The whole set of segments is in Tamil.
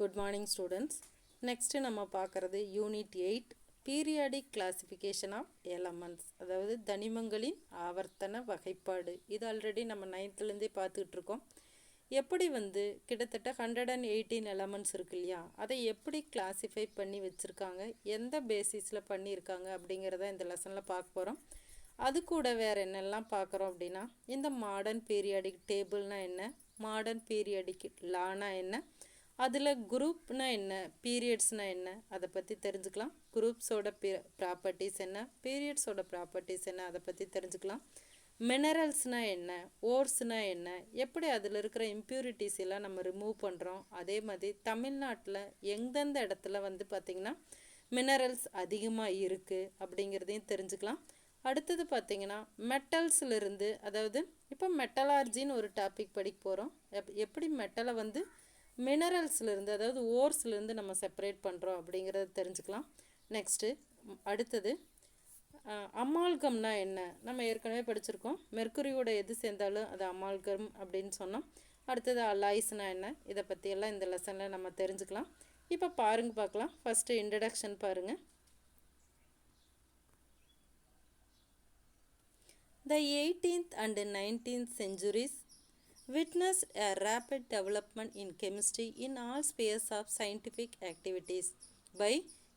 Good morning students. Next நம்ம பார்க்கறது unit 8 periodic classification of elements, அதாவது தனிமங்களின் ஆவர்த்தன வகைப்பாடு. இது ஆல்ரெடி நம்ம 9th பார்த்துக்கிட்டு இருக்கோம். எப்படி கிட்டத்தட்ட 118 எலமெண்ட்ஸ் இருக்கு இல்லையா, அதை எப்படி கிளாஸிஃபை பண்ணி வச்சுருக்காங்க, எந்த பேசிஸில் பண்ணியிருக்காங்க அப்படிங்கிறத இந்த லெசனில் பார்க்க போகிறோம். அது கூட வேறு என்னெல்லாம் பார்க்குறோம் அப்படின்னா, இந்த மாடர்ன் பீரியாடிக் டேபிள்னா என்ன, மாடர்ன் பீரியாடிக் லானா என்ன, அதில் குரூப்னா என்ன, பீரியட்ஸ்னால் என்ன, அதை பற்றி தெரிஞ்சுக்கலாம். குரூப்ஸோட ப்ராப்பர்ட்டிஸ் என்ன, பீரியட்ஸோட ப்ராப்பர்ட்டிஸ் என்ன, அதை பற்றி தெரிஞ்சுக்கலாம். மினரல்ஸ்னால் என்ன, ஓர்ஸ்னால் என்ன, எப்படி அதில் இருக்கிற இம்ப்யூரிட்டிஸ் எல்லாம் நம்ம ரிமூவ் பண்ணுறோம். அதே மாதிரி தமிழ்நாட்டில் எந்தெந்த இடத்துல பார்த்திங்கன்னா மினரல்ஸ் அதிகமாக இருக்குது அப்படிங்கிறதையும் தெரிஞ்சுக்கலாம். அடுத்தது பார்த்திங்கன்னா மெட்டல்ஸிலிருந்து, அதாவது இப்போ மெட்டலார்ஜின்னு ஒரு டாபிக் படிக்க போகிறோம். எப்படி மெட்டலை மினரல்ஸ்லேருந்து, அதாவது ஓர்ஸ்லேருந்து நம்ம செப்பரேட் பண்ணுறோம் அப்படிங்கிறத தெரிஞ்சுக்கலாம். நெக்ஸ்ட்டு அடுத்தது அமால்கம்னா என்ன, நம்ம ஏற்கனவே படிச்சிருக்கோம். மெர்க்குரியோட எது சேர்ந்தாலும் அது அமால்கம் அப்படின்னு சொன்னோம். அடுத்தது அலாய்ஸ்னா என்ன, இதை பற்றியெல்லாம் இந்த லெசனில் நம்ம தெரிஞ்சுக்கலாம். இப்போ பார்க்கலாம். ஃபஸ்ட்டு இன்ட்ரடக்ஷன் பாருங்கள். The 18th and 19th centuries witnessed a rapid development in chemistry in all spheres of scientific activities. By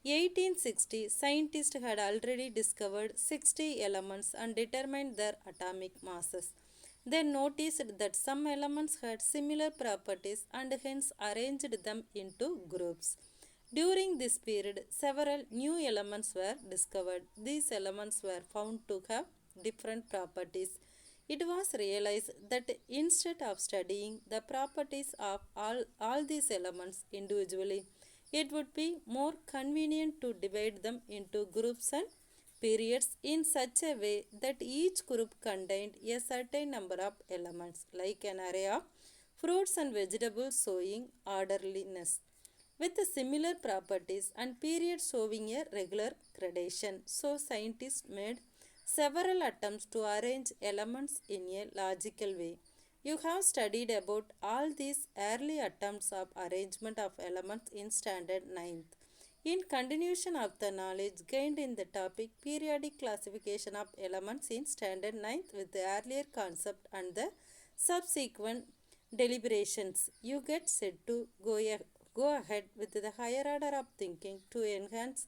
1860, scientists had already discovered 60 elements and determined their atomic masses. They noticed that some elements had similar properties and hence arranged them into groups. During this period, several new elements were discovered. These elements were found to have different properties. It was realized that instead of studying the properties of all these elements individually, it would be more convenient to divide them into groups and periods in such a way that each group contained a certain number of elements, like an array of fruits and vegetables showing orderliness, with similar properties, and periods showing a regular gradation. So scientists made several attempts to arrange elements in a logical way. You have studied about all these early attempts of arrangement of elements in standard 9th. In continuation of the knowledge gained in the topic periodic classification of elements in standard 9th with the earlier concept and the subsequent deliberations, you get set to go ahead with the higher order of thinking to enhance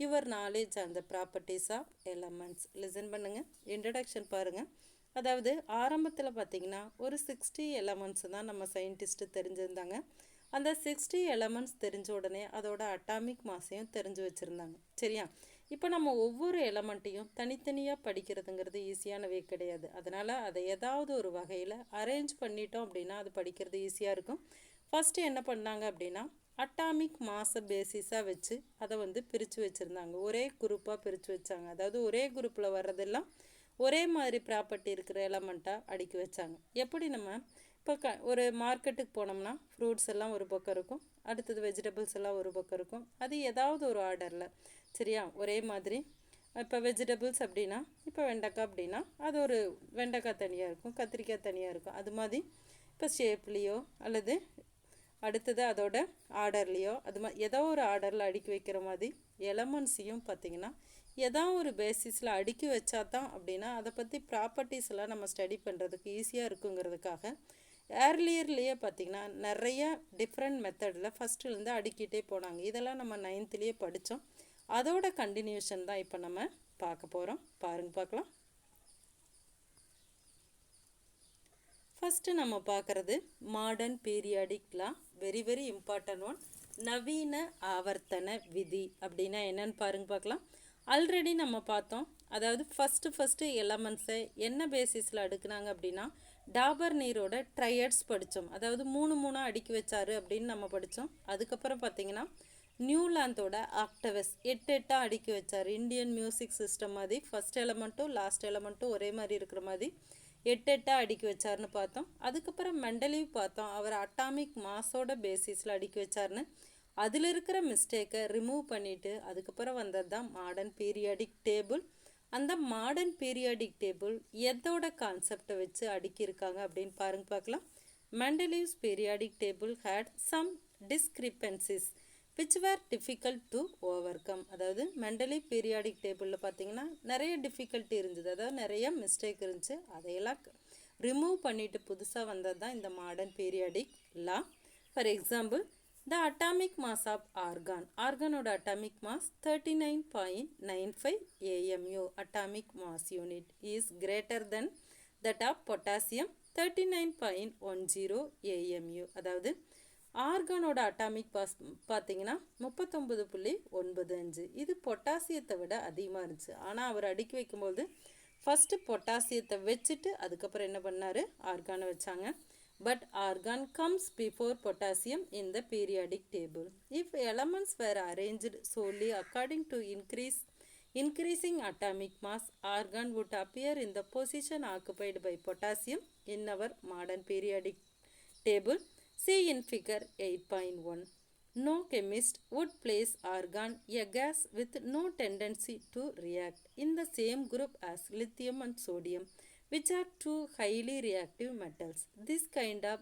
your knowledge and the properties of elements. Listen பண்ணுங்கள், இன்ட்ரடக்ஷன் பாருங்கள். அதாவது ஆரம்பத்தில் பார்த்திங்கன்னா ஒரு 60 எலமெண்ட்ஸ் தான் நம்ம சயின்டிஸ்ட்டு தெரிஞ்சுருந்தாங்க. அந்த 60 எலமெண்ட்ஸ் தெரிஞ்ச உடனே அதோட அட்டாமிக் மாஸையும் தெரிஞ்சு வச்சுருந்தாங்க. சரியா? இப்போ நம்ம ஒவ்வொரு எலமெண்ட்டையும் தனித்தனியாக படிக்கிறதுங்கிறது ஈஸியானவே கிடையாது. அதனால் அதை ஏதாவது ஒரு வகையில் அரேஞ்ச் பண்ணிட்டோம் அப்படின்னா அது படிக்கிறது ஈஸியாக இருக்கும். ஃபஸ்ட்டு என்ன பண்ணாங்க அப்படின்னா அட்டாமிக் மாஸை பேசிஸாக வச்சு அதை பிரித்து வச்சுருந்தாங்க. ஒரே குரூப்பாக பிரித்து வச்சாங்க. அதாவது ஒரே குரூப்பில் வர்றதெல்லாம் ஒரே மாதிரி ப்ராப்பர்ட்டி இருக்கிற எலமெண்ட்டாக அடுக்கி வச்சாங்க. எப்படி நம்ம இப்போ ஒரு மார்க்கெட்டுக்கு போனோம்னா ஃப்ரூட்ஸ் எல்லாம் ஒரு பக்கம் இருக்கும், அடுத்தது வெஜிடபிள்ஸ் எல்லாம் ஒரு பக்கம் இருக்கும். அது ஏதாவது ஒரு ஆர்டரில், சரியா, ஒரே மாதிரி. இப்போ வெஜிடபிள்ஸ் அப்படின்னா இப்போ வெண்டைக்காய் அப்படின்னா அது ஒரு வெண்டைக்காய் தனியாக இருக்கும், கத்திரிக்காய் தனியாக இருக்கும். அது மாதிரி இப்போ ஷேப்லேயோ அல்லது அடுத்தது அதோட ஆர்டர்லேயோ ஏதோ ஒரு ஆர்டரில் அடுக்கி வைக்கிற மாதிரி எலமெண்ட்ஸையும் பார்த்திங்கன்னா ஏதோ ஒரு பேசிஸில் அடுக்கி வச்சா தான் அப்படின்னா அதை பற்றி ப்ராப்பர்ட்டிஸ் எல்லாம் நம்ம ஸ்டடி பண்ணுறதுக்கு ஈஸியாக இருக்குங்கிறதுக்காக ஏர்லியர்லேயே பார்த்திங்கன்னா நிறைய டிஃப்ரெண்ட் மெத்தடில் ஃபஸ்ட்டுலேருந்து அடுக்கிட்டே போனாங்க. இதெல்லாம் நம்ம 9th படித்தோம். அதோட கண்டினியூஷன் தான் இப்போ நம்ம பார்க்க போகிறோம். பார்க்கலாம். ஃபஸ்ட்டு நம்ம பார்க்குறது மாடர்ன் பீரியாடிக் லா, வெரி இம்பார்ட்டன்ட் ஒன். நவீன ஆவர்த்தன விதி அப்படின்னா என்னன்னு பார்க்கலாம். ஆல்ரெடி நம்ம பார்த்தோம். அதாவது ஃபஸ்ட்டு எலமெண்ட்ஸை என்ன பேசிஸில் அடுக்குனாங்க அப்படின்னா டாபர் நீரோட ட்ரையட்ஸ் படித்தோம். அதாவது 3 அடுக்கி வச்சாரு அப்படின்னு நம்ம படித்தோம். அதுக்கப்புறம் பார்த்திங்கன்னா நியூலாந்தோட ஆக்டவஸ் 8 அடுக்கி வச்சார். இந்தியன் மியூசிக் சிஸ்டம் மாதிரி ஃபஸ்ட் எலமெண்ட்டும் லாஸ்ட் எலமெண்ட்டும் ஒரே மாதிரி இருக்கிற மாதிரி 8 அடுக்கி வச்சார்னு பார்த்தோம். அதுக்கப்புறம் மெண்டலீவ் பார்த்தோம். அவர் அட்டாமிக் மாஸோட பேசிஸில் அடுக்கி வச்சார்னு. அதில் இருக்கிற மிஸ்டேக்கை ரிமூவ் பண்ணிவிட்டு அதுக்கப்புறம் வந்தது தான் மாடர்ன் பீரியாடிக் டேபிள். அந்த மாடர்ன் பீரியாடிக் டேபிள் எதோட கான்செப்டை வச்சு அடுக்கியிருக்காங்க அப்படின்னு பார்க்கலாம். Mendeleev's periodic table had some discrepancies which were difficult to overcome. அதாவது மெண்டலி பீரியாடிக் டேபிளில் பார்த்தீங்கன்னா நிறைய டிஃபிகல்ட்டி இருந்தது, அதாவது நிறைய மிஸ்டேக் இருந்துச்சு. அதையெல்லாம் ரிமூவ் பண்ணிட்டு புதுசாக வந்தது தான் இந்த modern periodic law. For example, the atomic mass of argon, ஆர்கானோட atomic mass 39.95 AMU atomic mass unit is greater than that of potassium 39.10 AMU. அதாவது ஆர்கானோட அட்டாமிக் மாஸ் பார்த்தீங்கன்னா 39.95, இது பொட்டாசியத்தை விட அதிகமாக இருந்துச்சு. ஆனால் அவர் அடுக்கி வைக்கும்போது ஃபஸ்ட்டு பொட்டாசியத்தை வச்சுட்டு அதுக்கப்புறம் என்ன பண்ணார், ஆர்கானை வச்சாங்க. But argon comes before potassium in the periodic table. If elements were arranged solely according to increasing atomic mass, argon would appear in the position occupied by potassium in our modern periodic table. See in figure 8.1. No chemist would place argon, a gas with no tendency to react, in the same group as lithium and sodium, which are two highly reactive metals. This kind of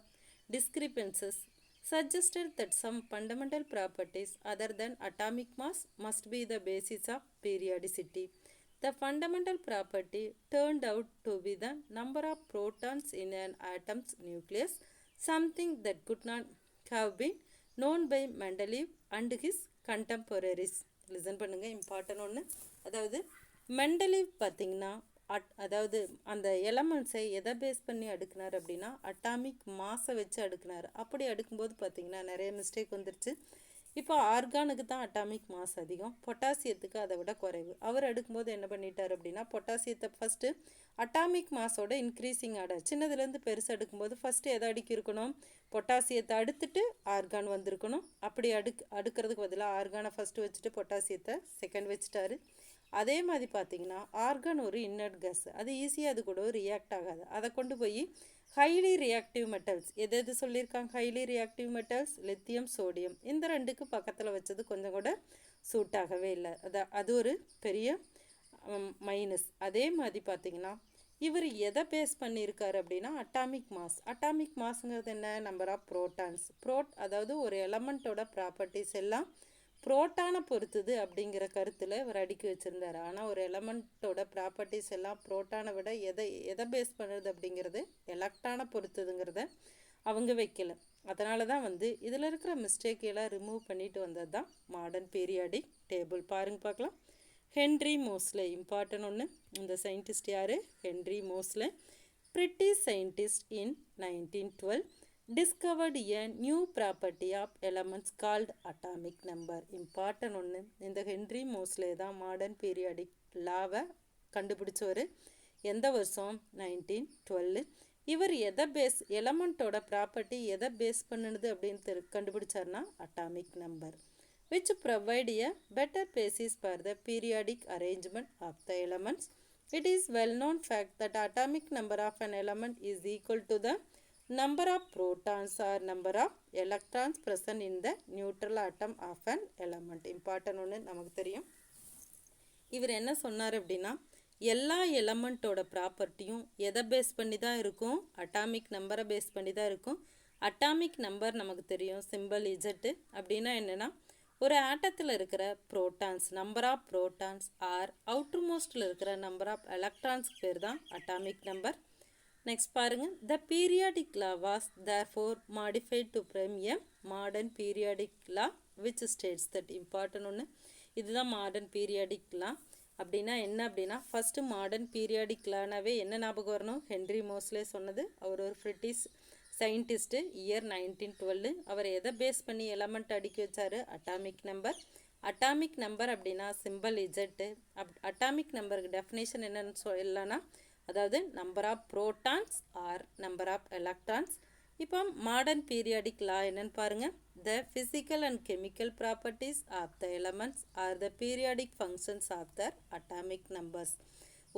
discrepancies suggested that some fundamental properties other than atomic mass must be the basis of periodicity. The fundamental property turned out to be the number of protons in an atom's nucleus, something that could not have been known by Mendeleev and his contemporaries. Listen பண்ணுங்க, இம்பார்ட்டன் ஒன்று. அதாவது மெண்டலீவ் பார்த்தீங்கன்னா அதாவது அந்த எலமெண்ட்ஸை எதை பேஸ் பண்ணி அடுக்குனார் அப்படின்னா அட்டாமிக் மாஸை வச்சு அடுக்குனார். அப்படி அடுக்கும்போது பார்த்தீங்கன்னா நிறைய மிஸ்டேக் வந்துருச்சு. இப்போ ஆர்கானுக்கு தான் அட்டாமிக் மாஸ் அதிகம், பொட்டாசியத்துக்கு அதை விட குறைவு. அவர் அடுக்கும்போது என்ன பண்ணிட்டார் அப்படின்னா பொட்டாசியத்தை ஃபஸ்ட்டு அட்டாமிக் மாஸோட இன்க்ரீஸிங் ஆர்டர் சின்னதுலேருந்து பெருசு அடுக்கும்போது ஃபஸ்ட்டு எதை அடுக்கியிருக்கணும், பொட்டாசியத்தை அடுத்துட்டு ஆர்கான் வந்திருக்கணும். அப்படி அடுக்கிறதுக்கு பதிலாக ஆர்கானை ஃபஸ்ட்டு வச்சுட்டு பொட்டாசியத்தை செகண்ட் வச்சுட்டாரு. அதே மாதிரி பார்த்தீங்கன்னா ஆர்கான் ஒரு இன்னர்ட் கேஸ், அது ஈஸியாக அது கூட ரியாக்ட் ஆகாது. அதை கொண்டு போய் ஹைலி ரியாக்டிவ் மெட்டல்ஸ் எது சொல்லியிருக்காங்க, highly reactive metals lithium sodium, இந்த ரெண்டுக்கு பக்கத்தில் வச்சது கொஞ்சம் கூட சூட் ஆகவே இல்லை. அது ஒரு பெரிய மைனஸ். அதே மாதிரி பார்த்தீங்கன்னா இவர் எதை பேஸ் பண்ணியிருக்காரு அப்படின்னா அட்டாமிக் மாஸ். அட்டாமிக் மாஸுங்கிறது என்ன, நம்பர் ஆஃப் புரோட்டான்ஸ். அதாவது ஒரு எலமெண்ட்டோட ப்ராப்பர்ட்டிஸ் எல்லாம் புரோட்டானை பொறுத்துது அப்படிங்கிற கருத்தில் இவர் அடுக்கி வச்சுருந்தார். ஆனால் ஒரு எலமெண்ட்டோட ப்ராப்பர்ட்டிஸ் எல்லாம் புரோட்டானை விட எதை பேஸ் பண்ணுறது அப்படிங்கிறது எலக்ட்ரானை பொறுத்துதுங்கிறத அவங்க வைக்கல. அதனால தான் இதில் இருக்கிற மிஸ்டேக்கெல்லாம் ரிமூவ் பண்ணிட்டு வந்தது தான் மாடர்ன் பீரியாடிக் டேபிள். பாருங்க பார்க்கலாம். ஹென்ரி மோஸ்லே, இம்பார்ட்டன் ஒன்று. இந்த சயின்டிஸ்ட் யார், Henry மோஸ்லே. British scientist in 1912 discovered a new property of elements called atomic number. Important ஒன்று. இந்த ஹென்ரி மோஸ்லே தான் மாடர்ன் பீரியாடிக் லாவை கண்டுபிடிச்சவர். எந்த வருஷம், 1912. இவர் எதை பேஸ் எலமெண்ட்டோட ப்ராப்பர்ட்டி எதை பேஸ் பண்ணுது அப்படின்னு கண்டுபிடிச்சார்னா atomic number, which provide a better basis for the periodic arrangement of the elements. It is well known fact that atomic number of an element is equal to the number of protons or number of electrons present in the neutral atom of an element. Important ஒன்று நமக்கு தெரியும். இவர் என்ன சொன்னார் அப்படின்னா எல்லா எலமெண்ட்டோட ப்ராப்பர்ட்டியும் எதை பேஸ் பண்ணி தான் இருக்கும், அட்டாமிக் நம்பரை பேஸ் பண்ணி தான் இருக்கும். அட்டாமிக் நம்பர் நமக்கு தெரியும், சிம்பிள் இஜெட்டு. அப்படின்னா என்னென்னா ஒரு ஆட்டத்தில் இருக்கிற protons, number of protons are அவுட்டர்மோஸ்டில் இருக்கிற நம்பர் ஆஃப் எலக்ட்ரான்ஸ்க்கு பேர் தான் அட்டாமிக் நம்பர். நெக்ஸ்ட் பாருங்கள். த periodic law was therefore modified to frame a modern periodic law which states that. Important ஒன்று. இதுதான் மாடர்ன் பீரியாடிக் லா. அப்படின்னா என்ன அப்படின்னா ஃபஸ்ட்டு மாடர்ன் பீரியாடிக் லானாவே என்ன ஞாபகம் வரணும், ஹென்ரி மோஸ்லே சொன்னது. அவர் ஒரு பிரிட்டிஷ் சயின்டிஸ்ட்டு, இயர் 1912. அவர் எதை பேஸ் பண்ணி எலமெண்ட் அடுக்கி வச்சார், அட்டாமிக் நம்பர். அட்டாமிக் நம்பர் அப்படின்னா சிம்பிள் இஜெட்டு. அட்டாமிக் நம்பருக்கு டெஃபினேஷன் என்னன்னு சொல்லலாம்னா அதாவது number of protons or number of electrons. இப்போ மாடர்ன் பீரியாடிக் லா என்னன்னு பாருங்கள். The physical and chemical properties of the elements are the periodic functions of their atomic numbers.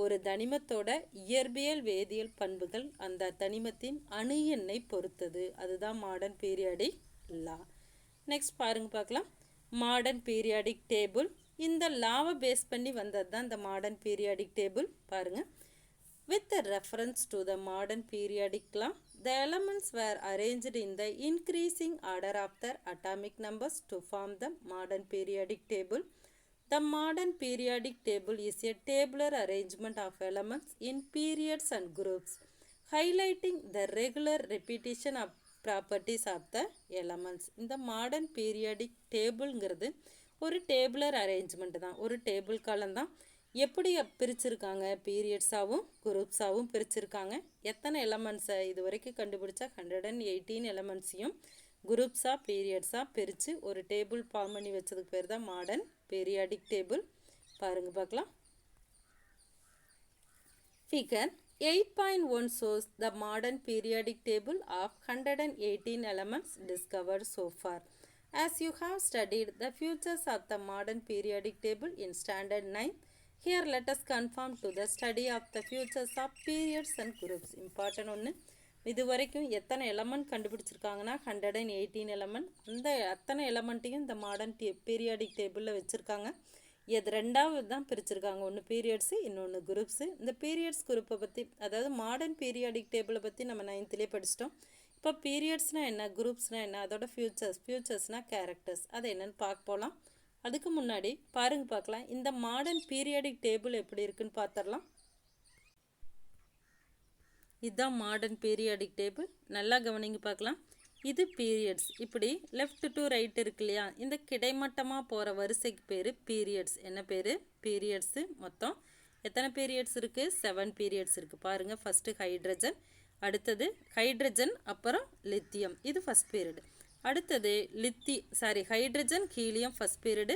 ஒரு தனிமத்தோட இயற்பியல் வேதியியல் பண்புகள் அந்த தனிமத்தின் அணு எண்ணை பொறுத்தது. அதுதான் மாடர்ன் பீரியாடிக் லா. நெக்ஸ்ட் பாருங்க பார்க்கலாம். Modern periodic table. இந்த லாவை பேஸ் பண்ணி வந்தது தான் இந்த மாடர்ன் பீரியாடிக் டேபிள். பாருங்கள். With reference to the modern periodic law, The elements were arranged in the increasing order of their atomic numbers to form the modern periodic table. The modern periodic table is a tabular arrangement of elements in periods and groups, highlighting the regular repetition of properties of the elements. இந்த மாடர்ன் பீரியாடிக் டேபிள்ங்கிறது ஒரு டேபுலர் அரேஞ்ச்மெண்ட் தான், ஒரு டேபிள் காலம் தான். எப்படி பிரிச்சிருக்காங்க, பீரியட்ஸாகவும் குரூப்ஸாகவும் பிரிச்சிருக்காங்க. எத்தனை எலமெண்ட்ஸை இது வரைக்கும் கண்டுபிடிச்சா 118 எலமெண்ட்ஸையும் குரூப்ஸாக பீரியட்ஸாக பிரித்து ஒரு டேபிள் ஃபார்ம் பண்ணி வச்சதுக்கு பேர் தான் மாடர்ன் பீரியாடிக் டேபிள். பாருங்கள் பார்க்கலாம். Figure 8.1 shows the modern periodic table of 118 elements discovered so far. As you have studied the features of the modern periodic table in Standard 9, here let us conform to the study of the features of periods and groups. Important ஒன்று, இது வரைக்கும் எத்தனை எலமெண்ட் கண்டுபிடிச்சிருக்காங்கன்னா 118 எலமெண்ட். அந்த அத்தனை எலமெண்ட்டையும் இந்த மாடர்ன் பீரியாடிக் டேபிளில் வச்சுருக்காங்க. இது ரெண்டாவது தான் பிரிச்சிருக்காங்க, ஒன்று பீரியட்ஸு, இன்னொன்று குரூப்ஸு. இந்த பீரியட்ஸ் குரூப்பை பற்றி, அதாவது மாடர்ன் பீரியாடிக் டேபிளை பற்றி நம்ம 9th படிச்சிட்டோம். இப்போ பீரியட்ஸ்னால் என்ன, குரூப்ஸ்னால் என்ன, அதோட ஃபியூச்சர்ஸ்னால் கேரக்டர்ஸ், அதை என்னென்னு பார்க்க போகலாம். அதுக்கு முன்னாடி பார்க்கலாம் இந்த மாடர்ன் பீரியாடிக் டேபிள் எப்படி இருக்குன்னு பார்த்துடலாம். இதுதான் மாடர்ன் பீரியாடிக் டேபிள். நல்லா கவனிங்க பார்க்கலாம். இது பீரியட்ஸ். இப்படி லெஃப்ட் டு ரைட் இருக்கு இல்லையா, இந்த கிடைமட்டமாக போகிற வரிசைக்கு பேர் பீரியட்ஸ். என்ன பேர், பீரியட்ஸு. மொத்தம் எத்தனை பீரியட்ஸ் இருக்குது, 7 பீரியட்ஸ் இருக்குது. பாருங்கள், ஃபஸ்ட்டு ஹைட்ரஜன், அடுத்தது ஹைட்ரஜன், அப்புறம் லித்தியம், இது ஃபஸ்ட் பீரியடு. அடுத்தது hydrogen, helium first period,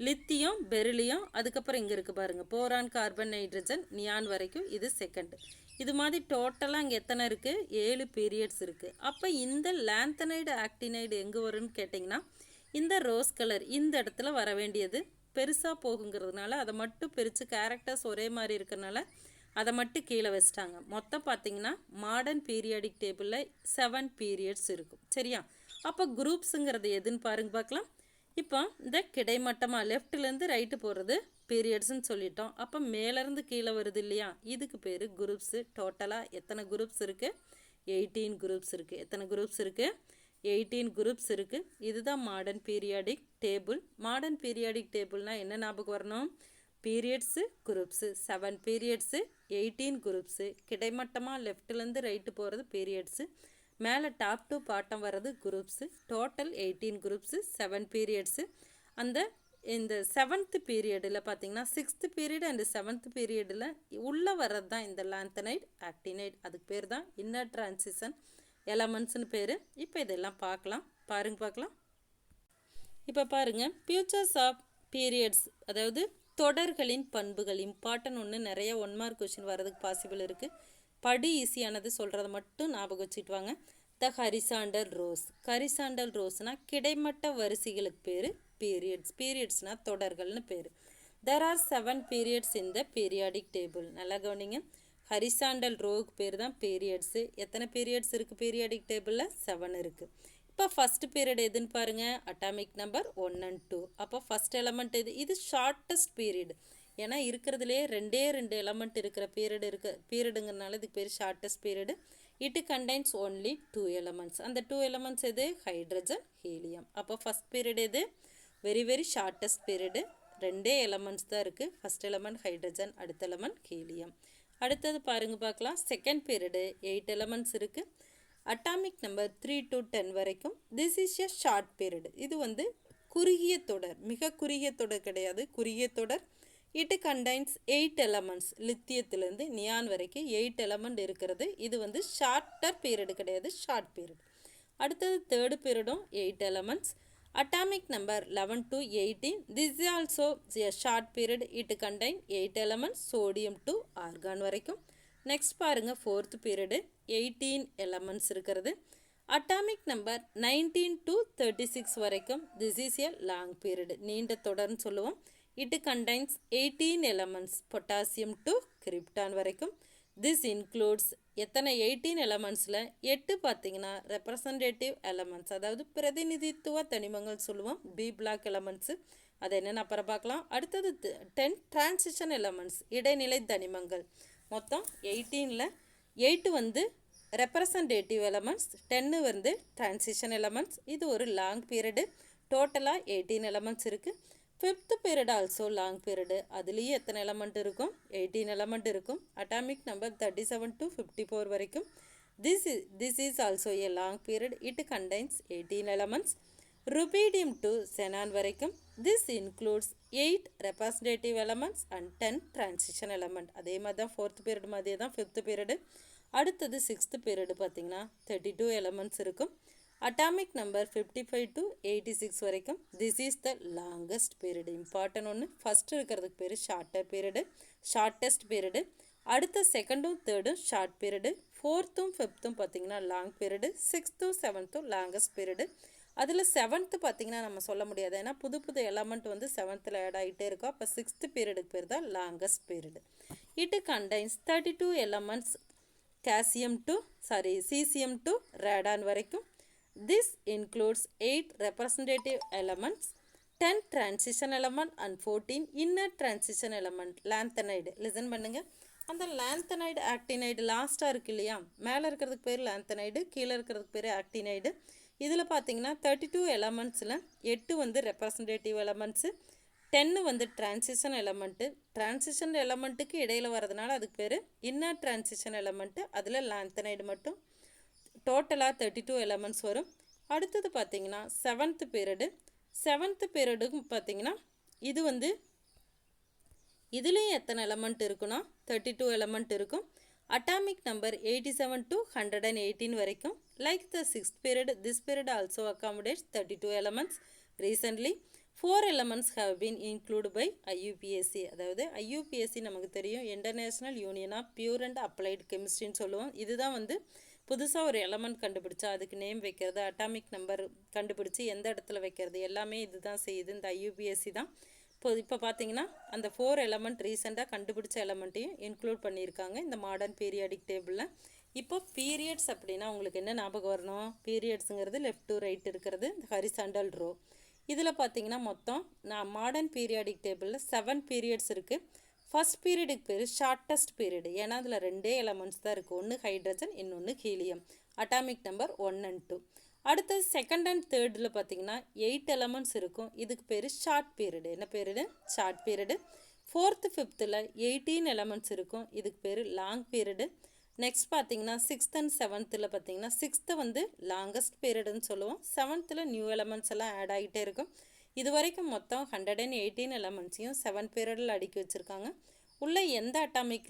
lithium, beryllium, அதுக்கப்புறம் இங்கே இருக்குது பாருங்கள் போரான், கார்பன், நைட்ரஜன், நியான் வரைக்கும் இது செகண்டு. இது மாதிரி டோட்டலாக அங்கே எத்தனை இருக்குது, 7 பீரியட்ஸ் இருக்குது. அப்போ இந்த லாந்தனைடு ஆக்டினைடு எங்கே வரும்னு கேட்டிங்கன்னா, இந்த ரோஸ் கலர் இந்த இடத்துல வர வேண்டியது. பெருசாக போகுங்கிறதுனால அதை மட்டும் பிரித்து, கேரக்டர்ஸ் ஒரே மாதிரி இருக்கிறனால அதை மட்டும் கீழே வச்சிட்டாங்க. மொத்தம் பார்த்திங்கன்னா மாடர்ன் பீரியாடிக் டேபிளில் 7 பீரியட்ஸ் இருக்கும். சரியா? அப்போ குரூப்ஸுங்கிறது எதுன்னு பார்க்கலாம். இப்போ இந்த கிடைமட்டமாக லெஃப்ட்லேருந்து ரைட்டு போகிறது பீரியட்ஸ்ன்னு சொல்லிட்டோம். அப்போ மேலேருந்து கீழே வருது இல்லையா, இதுக்கு பேர் குரூப்ஸு. டோட்டலாக எத்தனை குரூப்ஸ் இருக்குது, 18 குரூப்ஸ் இருக்குது. எத்தனை குரூப்ஸ் இருக்குது, 18 குரூப்ஸ் இருக்குது. இதுதான் modern periodic table. Modern periodic டேபிள்னால் என்ன ஞாபகம் வரணும், பீரியட்ஸு, குரூப்ஸு. 7 periods, 18 groups. கிடைமட்டமாக லெஃப்ட்லேருந்து ரைட்டு போகிறது பீரியட்ஸு, மேலே டாப் டு பாட்டம் வர்றது குரூப்ஸு. Total 18 groups, 7 periods. இந்த 7th பீரியடில் பார்த்திங்கன்னா 6th பீரியட் அண்ட் 7th பீரியடில் உள்ளே வர்றது தான் இந்த லாந்தனைட் ஆக்டினைட். அதுக்கு பேர் தான் இன்னர் டிரான்சிஷன் எலமெண்ட்ஸ்னு பேர். இப்போ இதெல்லாம் பார்க்கலாம். பார்க்கலாம். இப்போ பாருங்கள், ஃபியூச்சர்ஸ் ஆஃப் பீரியட்ஸ், அதாவது தொடர்களின் பண்புகள். இம்பார்ட்டன் ஒன்று, நிறைய 1 மார்க் கொஷின் வர்றதுக்கு பாசிபிள் இருக்குது. படி ஈஸியானது சொல்கிறத மட்டும் ஞாபகம் வச்சுட்டு வாங்க. த ஹரிசாண்டல் ரோஸ். ஹரிசாண்டல் ரோஸ்னால் கிடைமட்ட வரிசைகளுக்கு பேர் பீரியட்ஸ். பீரியட்ஸ்னால் தொடர்கள்னு பேர். There are 7 periods in the periodic table. நல்லா கவனிங்க, ஹரிசாண்டல் ரோவுக்கு பேர் தான் பீரியட்ஸு. எத்தனை பீரியட்ஸ் இருக்குது பீரியாடிக் டேபிளில், 7 இருக்குது. இப்போ ஃபஸ்ட்டு பீரியட் எதுன்னு பாருங்கள், அட்டாமிக் நம்பர் 1 and 2. அப்போ ஃபஸ்ட் எலமெண்ட் இது ஷார்ட்டஸ்ட் பீரியட். ஏன்னா இருக்கிறதுலே 2 எலமெண்ட் இருக்கிற பீரியடுங்கிறனால இதுக்கு பேர் shortest period. It contains only 2 elements. அந்த 2 எலமெண்ட்ஸ் எது, ஹைட்ரஜன், ஹீலியம். அப்போ ஃபஸ்ட் பீரியட் எது, வெரி ஷார்ட்டஸ்ட் பீரியடு. 2 எலமெண்ட்ஸ் தான் இருக்குது. ஃபஸ்ட் எலமெண்ட் ஹைட்ரஜன், அடுத்த எலமெண்ட் ஹீலியம். அடுத்தது பார்க்கலாம், செகண்ட் பீரியடு 8 எலமெண்ட்ஸ் இருக்குது. அட்டாமிக் நம்பர் 3 to 10 வரைக்கும். This is a short period. இது குறுகிய தொடர், மிக குறுகிய தொடர் கிடையாது, குறுகிய தொடர். It contains 8 elements. லித்தியத்திலேருந்து நியான் வரைக்கும் 8 எலமெண்ட் இருக்கிறது. இது ஷார்ட்டர் பீரியடு கிடையாது, ஷார்ட் பீரியட். அடுத்தது தேர்டு பீரியடும் 8 elements. Atomic number 11 to 18. This is also a short period. It contain 8 elements, sodium to argon வரைக்கும். நெக்ஸ்ட் பாருங்கள், ஃபோர்த் பீரியடு 18 எலமெண்ட்ஸ் இருக்கிறது. அட்டாமிக் நம்பர் 19 to 36 வரைக்கும். This is a long period, நீண்ட தொடர்னு சொல்லுவோம். It contains 18 elements, potassium to krypton வரைக்கும். திஸ் இன்க்ளூட்ஸ் எத்தனை 18 எலமெண்ட்ஸில் 8 பார்த்திங்கன்னா ரெப்ரசன்டேட்டிவ் எலமெண்ட்ஸ், அதாவது பிரதிநிதித்துவ தனிமங்கள் சொல்லுவோம், பி பிளாக் எலமெண்ட்ஸு. அதை என்னென்னு அப்புறம் பார்க்கலாம். அடுத்தது 10 டிரான்சிஷன் எலமெண்ட்ஸ், இடைநிலை தனிமங்கள். மொத்தம் 18ல் 8 ரெப்ரசன்டேட்டிவ் எலமெண்ட்ஸ், 10 வந்து டிரான்சிஷன் எலமெண்ட்ஸ். இது ஒரு லாங் பீரியடு. டோட்டலாக 18 எலமெண்ட்ஸ் இருக்குது. Fifth period also long period. அதுலேயும் எத்தனை எலமெண்ட் இருக்கும்? 18 எலமெண்ட் இருக்கும். அட்டாமிக் நம்பர் 37 to 54 வரைக்கும். This is also a long period. It contains 18 elements. Rubidium to xenon வரைக்கும். This includes 8 representative elements and 10 transition element. அதே மாதிரி தான் 4th period மாதிரியே தான் 5th period. அடுத்தது 6th period பார்த்திங்கன்னா 32 elements இருக்கும். அட்டாமிக் நம்பர் 55 to 86 வரைக்கும். This is the longest period. Important ஒன்று. ஃபஸ்ட்டு இருக்கிறதுக்கு பேர் ஷார்ட்டஸ்ட் பீரியடு. அடுத்த செகண்டும் தேர்டும் ஷார்ட் பீரியடு. 4th 5th பார்த்திங்கன்னா long period. 6th 7th longest period. அதில் 7th பார்த்திங்கன்னா நம்ம சொல்ல முடியாது, ஏன்னா புது எலமெண்ட் வந்து 7th ஆட் ஆகிட்டே இருக்கும். அப்போ 6th பீரியடுக்கு பேர் தான் longest period. It contains 32 elements cesium to radon வரைக்கும். This includes 8 representative elements, 10 transition element and 14 inner transition element. lanthanide listen பண்ணுங்க. அந்த lanthanide actinide லாஸ்ட்டாக இருக்கு இல்லையா, மேலே இருக்கிறதுக்கு பேர் lanthanide, கீழே இருக்கிறதுக்கு பேர் actinide. இதில் பார்த்தீங்கன்னா 32 எலமெண்ட்ஸில் 8 வந்து ரெப்ரசன்டேட்டிவ் எலமெண்ட்ஸு, 10 வந்து டிரான்சிஷன் எலமெண்ட்டுக்கு இடையில் வரதுனால அதுக்கு பேர் இன்னர் டிரான்சிஷன் எலமெண்ட்டு. அதில் லாந்தனைடு மட்டும். டோட்டலாக 32 எலமெண்ட்ஸ் வரும். அடுத்தது பார்த்திங்கன்னா 7th பீரியடுக்கும் பார்த்திங்கன்னா இது வந்து இதுலேயும் எத்தனை எலமெண்ட் இருக்குன்னா 32 எலமெண்ட் இருக்கும். அட்டாமிக் நம்பர் 87 to 118 வரைக்கும். Like the 6th period, this period also accommodates 32 elements. Recently 4 elements have been included by IUPAC. அதாவது IUPAC நமக்கு தெரியும், international union of pure and applied கெமிஸ்ட்ரின்னு சொல்லுவோம். இதுதான் வந்து புதுசாக ஒரு எலமெண்ட் கண்டுபிடிச்சா அதுக்கு நேம் வைக்கிறது, அட்டாமிக் நம்பர் கண்டுபிடிச்சி எந்த இடத்துல வைக்கிறது எல்லாமே இதுதான் செய்யுது, இந்த IUPAC தான். இப்போ பார்த்தீங்கன்னா அந்த 4 எலமெண்ட் ரீசெண்டாக கண்டுபிடிச்ச எலமெண்ட்டையும் இன்க்ளூட் பண்ணியிருக்காங்க இந்த மாடர்ன் பீரியாடிக் டேபிளில். இப்போ பீரியட்ஸ் அப்படின்னா உங்களுக்கு என்ன ஞாபகம் வரணும்? பீரியட்ஸுங்கிறது லெஃப்ட் டு ரைட் இருக்கிறது ஹரிசாண்டல் ரோ. இதில் பார்த்தீங்கன்னா மொத்தம் மாடர்ன் பீரியாடிக் டேபிளில் 7 பீரியட்ஸ் இருக்குது. ஃபஸ்ட் பீரியடுக்கு பேர் ஷார்ட்டஸ்ட் பீரியடு, ஏன்னா அதில் 2 எலமெண்ட்ஸ் தான் இருக்குது, ஒன்று ஹைட்ரஜன் இன்னொன்று ஹீலியம். Atomic number 1 and 2. அடுத்தது செகண்ட் அண்ட் தேர்டில் பார்த்தீங்கன்னா 8 எலமெண்ட்ஸ் இருக்கும். இதுக்கு பேர் ஷார்ட் பீரியடு. என்ன period? Short period. 4th 5th 18 elements இருக்கும். இதுக்கு பேர் லாங் பீரியடு. நெக்ஸ்ட் பார்த்தீங்கன்னா 6th and 7th பார்த்தீங்கன்னா 6th வந்து லாங்கஸ்ட் பீரியடுன்னு சொல்லுவோம். 7th நியூ எலமெண்ட்ஸ் எல்லாம் ஆட் ஆகிட்டே இருக்கும். இது வரைக்கும் மொத்தம் 118 எலமெண்ட்ஸையும் 7 பீரியடில் அடுக்கி வச்சுருக்காங்க. உள்ள எந்த அட்டாமிக்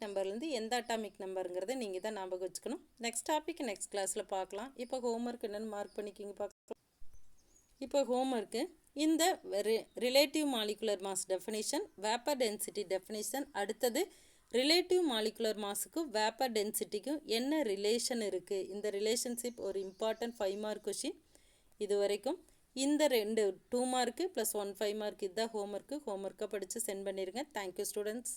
நம்பர்லேருந்து எந்த அட்டாமிக் நம்பருங்கிறத நீங்கள் தான் ஞாபகம் வச்சுக்கணும். நெக்ஸ்ட் டாபிக் நெக்ஸ்ட் கிளாஸில் பார்க்கலாம். இப்போ ஹோம்ஒர்க் என்னென்னு மார்க் பண்ணிக்கிங்க பார்க்கலாம். இப்போ ஹோம்ஒர்க்கு இந்த relative molecular mass definition, vapour density definition, அடுத்தது ரிலேட்டிவ் மாலிகுலர் மாஸுக்கு வேப்பர் டென்சிட்டிக்கும் என்ன ரிலேஷன் இருக்குது, இந்த ரிலேஷன்ஷிப் ஒரு இம்பார்ட்டன்ட் 5 மார்க் கொஷின். இது வரைக்கும் இந்த 2 மார்க்கு +1 5 மார்க் இதுதான் ஹோம்ஒர்க்கு படித்து சென்ட் பண்ணிடுங்க. Thank you students.